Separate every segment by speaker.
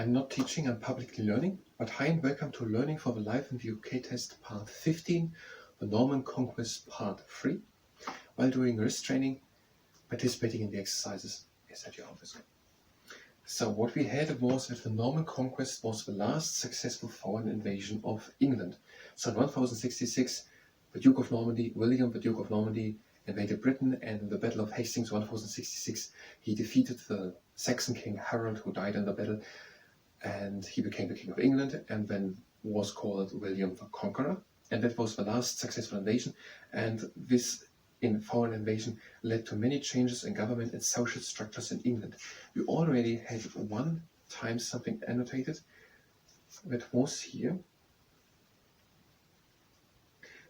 Speaker 1: I'm not teaching, I'm publicly learning, but hi and welcome to Learning for the Life in the UK test part 15, the Norman Conquest part 3. While doing wrist training, participating in the exercises is at your office. So what we had was that the Norman Conquest was the last successful foreign invasion of England. So in 1066, the Duke of Normandy, William the Duke of Normandy, invaded Britain, and in the Battle of Hastings 1066 he defeated the Saxon king Harold, who died in the battle, and he became the King of England and then was called William the Conqueror. And that was the last successful invasion, and this foreign invasion led to many changes in government and social structures in England. We already had one time something annotated that was here.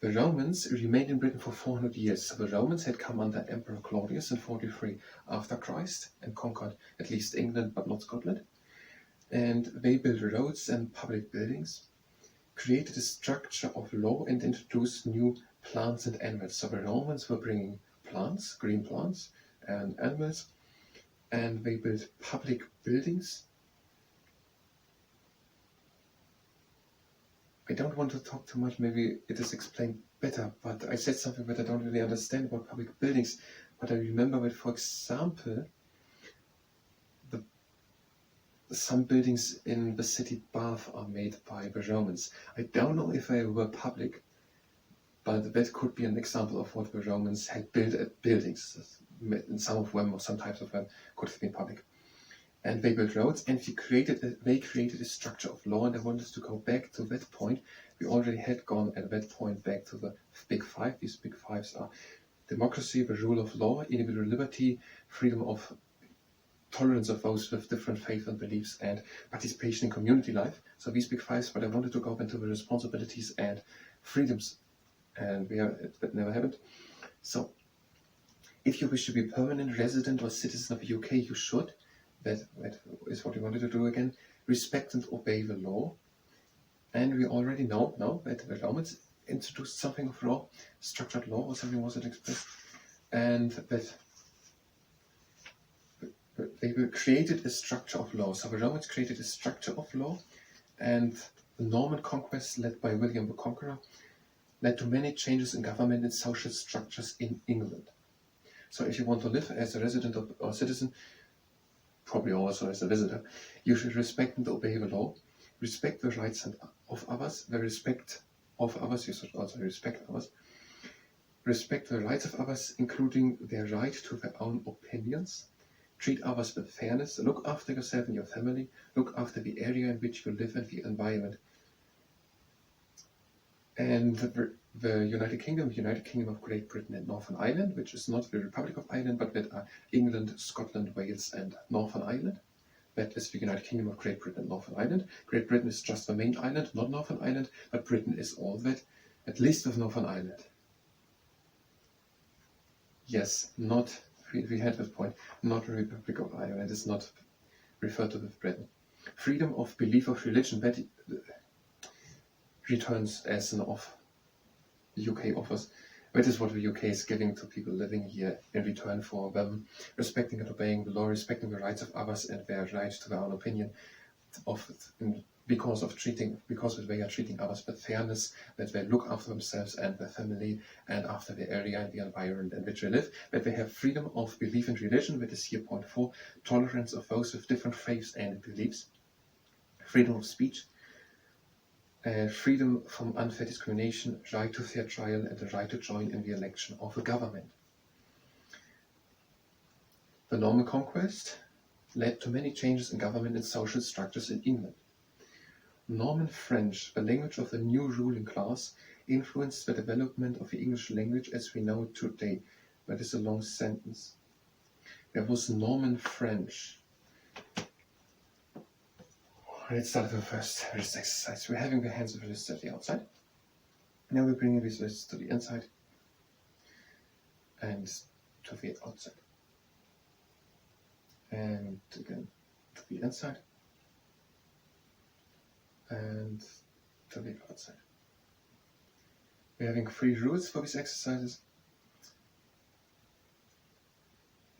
Speaker 1: The Romans remained in Britain for 400 years. So the Romans had come under Emperor Claudius in 43 after Christ and conquered at least England but not Scotland. And they built roads and public buildings, created a structure of law, and introduced new plants and animals. So the Romans were bringing plants, green plants and animals, and they built public buildings. I don't want to talk too much, maybe it is explained better, but I said something that I don't really understand about public buildings. But I remember that, for example, some buildings in the city Bath are made by the Romans. I don't know if they were public, but that could be an example of what the Romans had built at buildings. And some of them, or some types of them, could have been public. And they built roads, and they created a structure of law, and I wanted to go back to that point. We already had gone at that point back to the Big Five. These Big Fives are democracy, the rule of law, individual liberty, freedom of tolerance of those with different faith and beliefs, and participation in community life. So these Big Fives, but I wanted to go into the responsibilities and freedoms, and that never happened. So if you wish to be a permanent resident or citizen of the UK, you should, that is what we wanted to do again, respect and obey the law. And we already know now that the Romans introduced something of law, structured law or something was it expressed, and that they created a structure of law. So the Romans created a structure of law, and the Norman Conquest, led by William the Conqueror, led to many changes in government and social structures in England. So if you want to live as a resident or citizen, probably also as a visitor, you should respect and obey the law, respect the rights of others, you should also respect others, respect the rights of others, including their right to their own opinions, treat others with fairness, look after yourself and your family, look after the area in which you live and the environment. And the United Kingdom of Great Britain and Northern Ireland, which is not the Republic of Ireland, but that are England, Scotland, Wales and Northern Ireland. That is the United Kingdom of Great Britain and Northern Ireland. Great Britain is just the main island, not Northern Ireland, but Britain is all that, at least with Northern Ireland. Yes, we had this point, not the Republic of Ireland is not referred to with Britain. Freedom of belief of religion, that returns as an offer the UK offers. That is what the UK is giving to people living here in return for them respecting and obeying the law, respecting the rights of others and their right to their own opinion, because they are treating others with fairness, that they look after themselves and their family and after the area and the environment in which they live, that they have freedom of belief and religion, that is here point 4, tolerance of those with different faiths and beliefs, freedom of speech, freedom from unfair discrimination, right to fair trial, and the right to join in the election of a government. The Norman Conquest led to many changes in government and social structures in England. Norman French, the language of the new ruling class, influenced the development of the English language as we know it today. That is a long sentence. There was Norman French. Let's start with the first wrist exercise. We're having the hands of the wrists at the outside. Now we're bringing these wrists to the inside and to the outside. And again to the inside and to the outside. We're having 3 rules for these exercises.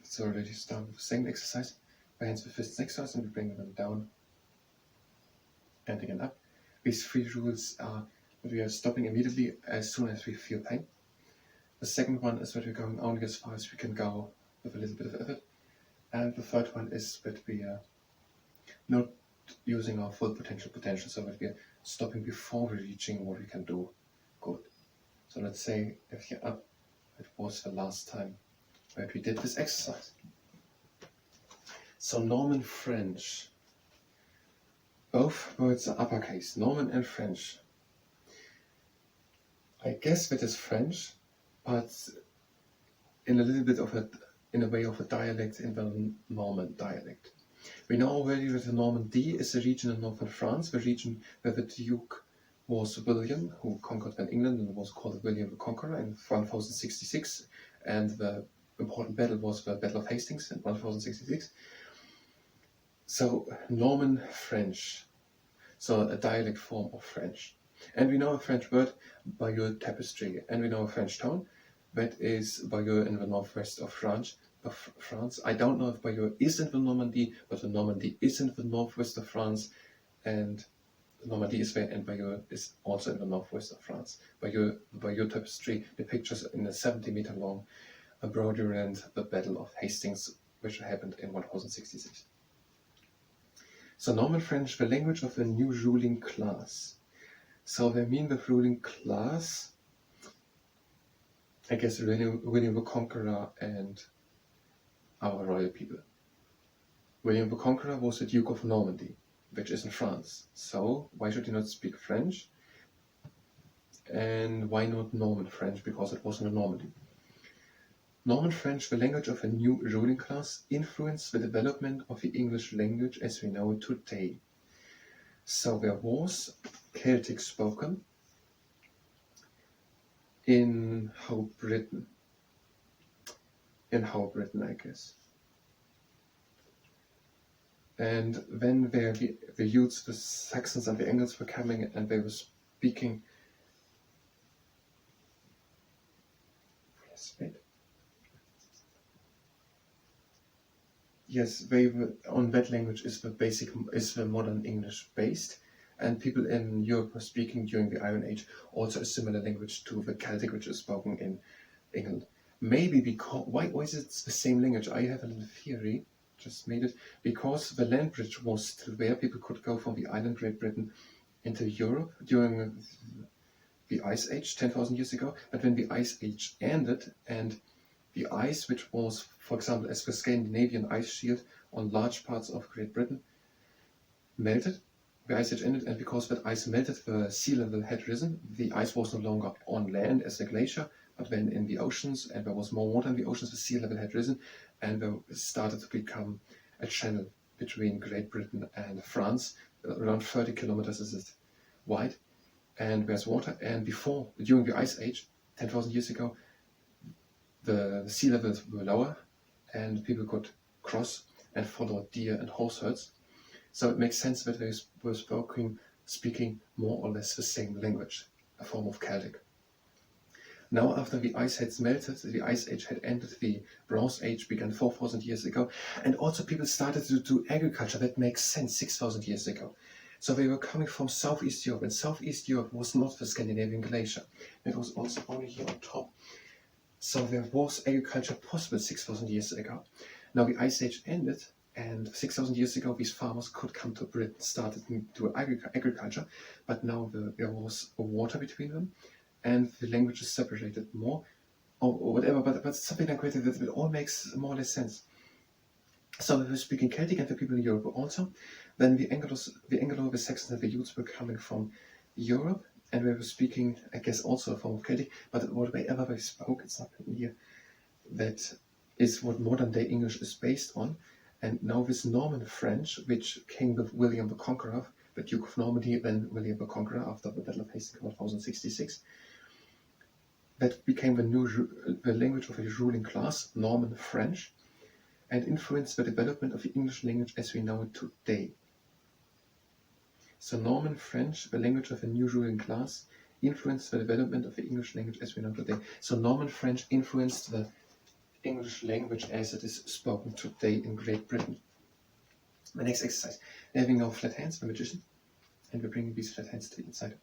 Speaker 1: Let's already start with the second exercise. My hands with fists next to us and we bring them down and again up. These three rules are that we are stopping immediately as soon as we feel pain. The second one is that we're going only as far as we can go with a little bit of effort. And the third one is that we are not using our full potential, so that we are stopping before we're reaching what we can do good. So let's say if you're up, it was the last time that we did this exercise. So Norman French. Both words are uppercase, Norman and French. I guess that is French, but in a little bit of in a way of a dialect, in the Norman dialect. We know already that the Normandy is a region in northern France, the region where the Duke was William, who conquered then England and was called William the Conqueror in 1066, and the important battle was the Battle of Hastings in 1066. So Norman French, so a dialect form of French. And we know a French word, Bayeux tapestry, and we know a French town, that is Bayeux in the northwest of France. I don't know if Bayeux is in the Normandy, but the Normandy is in the northwest of France, and the Normandy is there, and Bayeux is also in the northwest of France. Bayeux tapestry depicts in a 70-meter long embroidery and the Battle of Hastings, which happened in 1066. So Norman French, the language of a new ruling class. So they mean the ruling class, I guess William the Conqueror and our royal people. William the Conqueror was the Duke of Normandy, which is in France. So why should he not speak French? And why not Norman French? Because it was in Normandy. Norman French, the language of a new ruling class, influenced the development of the English language as we know it today. So there was Celtic spoken in Howe Britain, I guess. And then there the youths, the Saxons and the Angles were coming, and they were speaking. Yes, they were, on that language is the modern English based, and people in Europe were speaking during the Iron Age also a similar language to the Celtic, which is spoken in England. Maybe because why is it the same language? I have a little theory, just made it, because the land bridge was still there. People could go from the island Great Britain into Europe during the Ice Age 10,000 years ago. But when the Ice Age ended and the ice, which was, for example, as the Scandinavian ice shield on large parts of Great Britain, melted, the Ice Age ended, and because that ice melted, the sea level had risen. The ice was no longer on land as a glacier, but then in the oceans, and there was more water in the oceans, the sea level had risen, and there started to become a channel between Great Britain and France. Around 30 kilometers is it wide, and there's water. And during the Ice Age, 10,000 years ago, the sea levels were lower, and people could cross and follow deer and horse herds. So it makes sense that they were speaking more or less the same language, a form of Celtic. Now, after the ice had melted, the Ice Age had ended, the Bronze Age began 4,000 years ago, and also people started to do agriculture. That makes sense 6,000 years ago. So they were coming from Southeast Europe, and Southeast Europe was not the Scandinavian glacier. It was also only here on top. So there was agriculture possible 6,000 years ago. Now the Ice Age ended, and 6,000 years ago these farmers could come to Britain, started to do agriculture, but now there was water between them, and the languages separated more, or whatever, but something like that, it all makes more or less sense. So they were speaking Celtic, and the people in Europe were also. Then the Anglo, the Saxons, and the Jutes were coming from Europe, and we were speaking, I guess, also a form of Celtic, but whatever they spoke, it's not written here, that is what modern day English is based on. And now this Norman French, which came with William the Conqueror, the Duke of Normandy, then William the Conqueror after the Battle of Hastings in 1066, that became the language of a ruling class, Norman French, and influenced the development of the English language as we know it today. So Norman French, the language of a new ruling class, influenced the development of the English language as we know today. So Norman French influenced the English language as it is spoken today in Great Britain. My next exercise, having now flat hands, the magician, And we're bringing these flat hands to the inside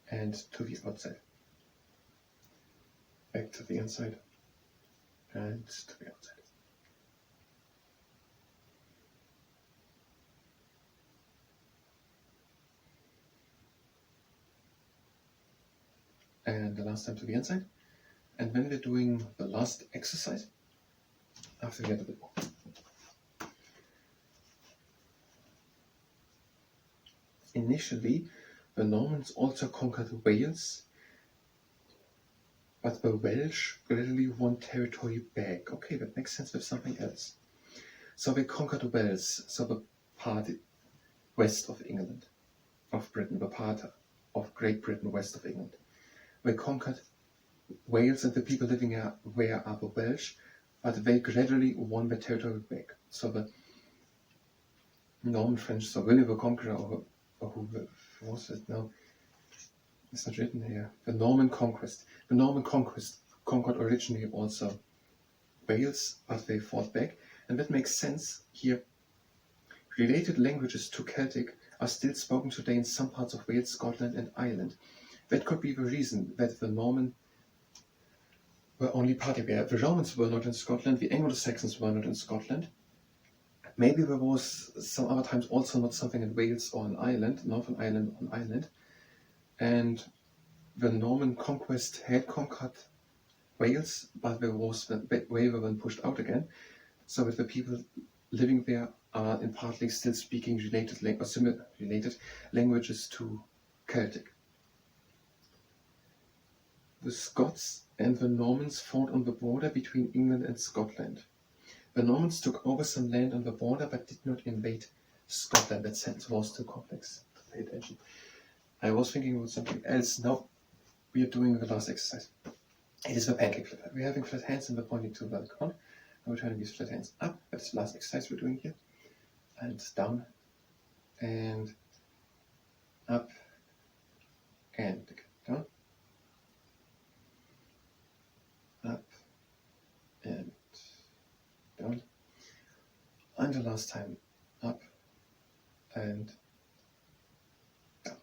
Speaker 1: and to the outside. Back to the inside and to the outside. And the last time to the inside. And when we're doing the last exercise, after we get a bit more. Initially, the Normans also conquered Wales, but the Welsh gradually won territory back. Okay, that makes sense with something else. So they conquered Wales, so the part west of England, of Britain, the part of Great Britain west of England. They conquered Wales, and the people living there are the Welsh, but they gradually won their territory back. So the Norman French, so William the Conqueror, or who was it now? It's not written here. The Norman Conquest. The Norman Conquest conquered originally also Wales, but they fought back, and that makes sense here. Related languages to Celtic are still spoken today in some parts of Wales, Scotland, and Ireland. That could be the reason that the Norman were only partly there. The Romans were not in Scotland, the Anglo-Saxons were not in Scotland. Maybe there was some other times also not something in Wales or in Ireland, Northern Ireland or Ireland. And the Norman conquest had conquered Wales, but there was way they were pushed out again. So that the people living there are in partly still speaking related languages to Celtic. The Scots and the Normans fought on the border between England and Scotland. The Normans took over some land on the border but did not invade Scotland. That sentence was too complex to pay attention. I was thinking about something else. Now we are doing the last exercise. It is the pancake flip. We're having flat hands and we're pointing to the ground. And we're turning these flat hands up. That's the last exercise we're doing here. And down and up and down. Up and down. And the last time, up and down.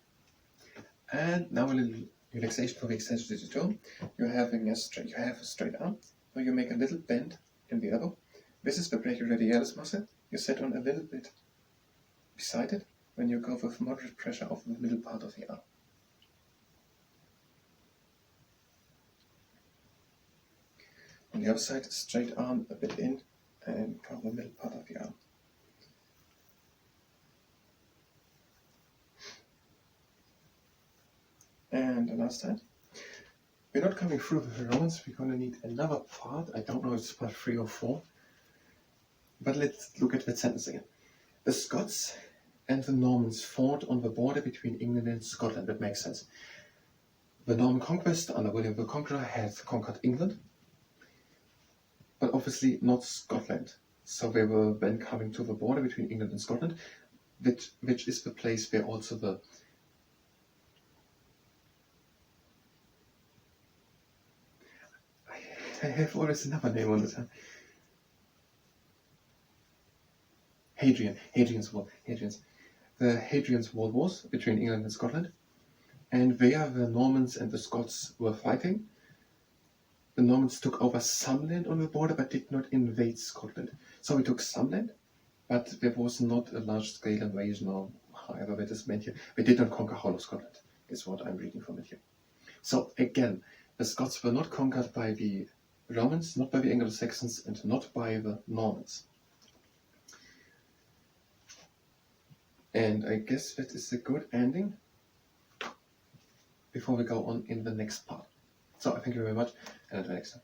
Speaker 1: And now a little relaxation for the extension to the toe. You have a straight arm, so you make a little bend in the elbow. This is the brachioradialis muscle. You set on a little bit beside it when you go with moderate pressure over the middle part of the arm. On the other side, straight arm a bit in and cover the middle part of the arm. And the last time. We're not coming through the Romans, we're going to need another part. I don't know if it's part 3 or 4. But let's look at that sentence again. The Scots and the Normans fought on the border between England and Scotland. That makes sense. The Norman conquest under William the Conqueror had conquered England, but obviously not Scotland. So they were then coming to the border between England and Scotland, which is the place where also the I have always another name on this. Hadrian's Wall. The Hadrian's Wall was between England and Scotland, and there the Normans and the Scots were fighting. The Normans took over some land on the border but did not invade Scotland. So we took some land, but there was not a large-scale invasion or however that is meant here. They did not conquer whole of Scotland, is what I'm reading from it here. So again, the Scots were not conquered by the Romans, not by the Anglo-Saxons, and not by the Normans. And I guess that is a good ending before we go on in the next part. So thank you very much, and until next time.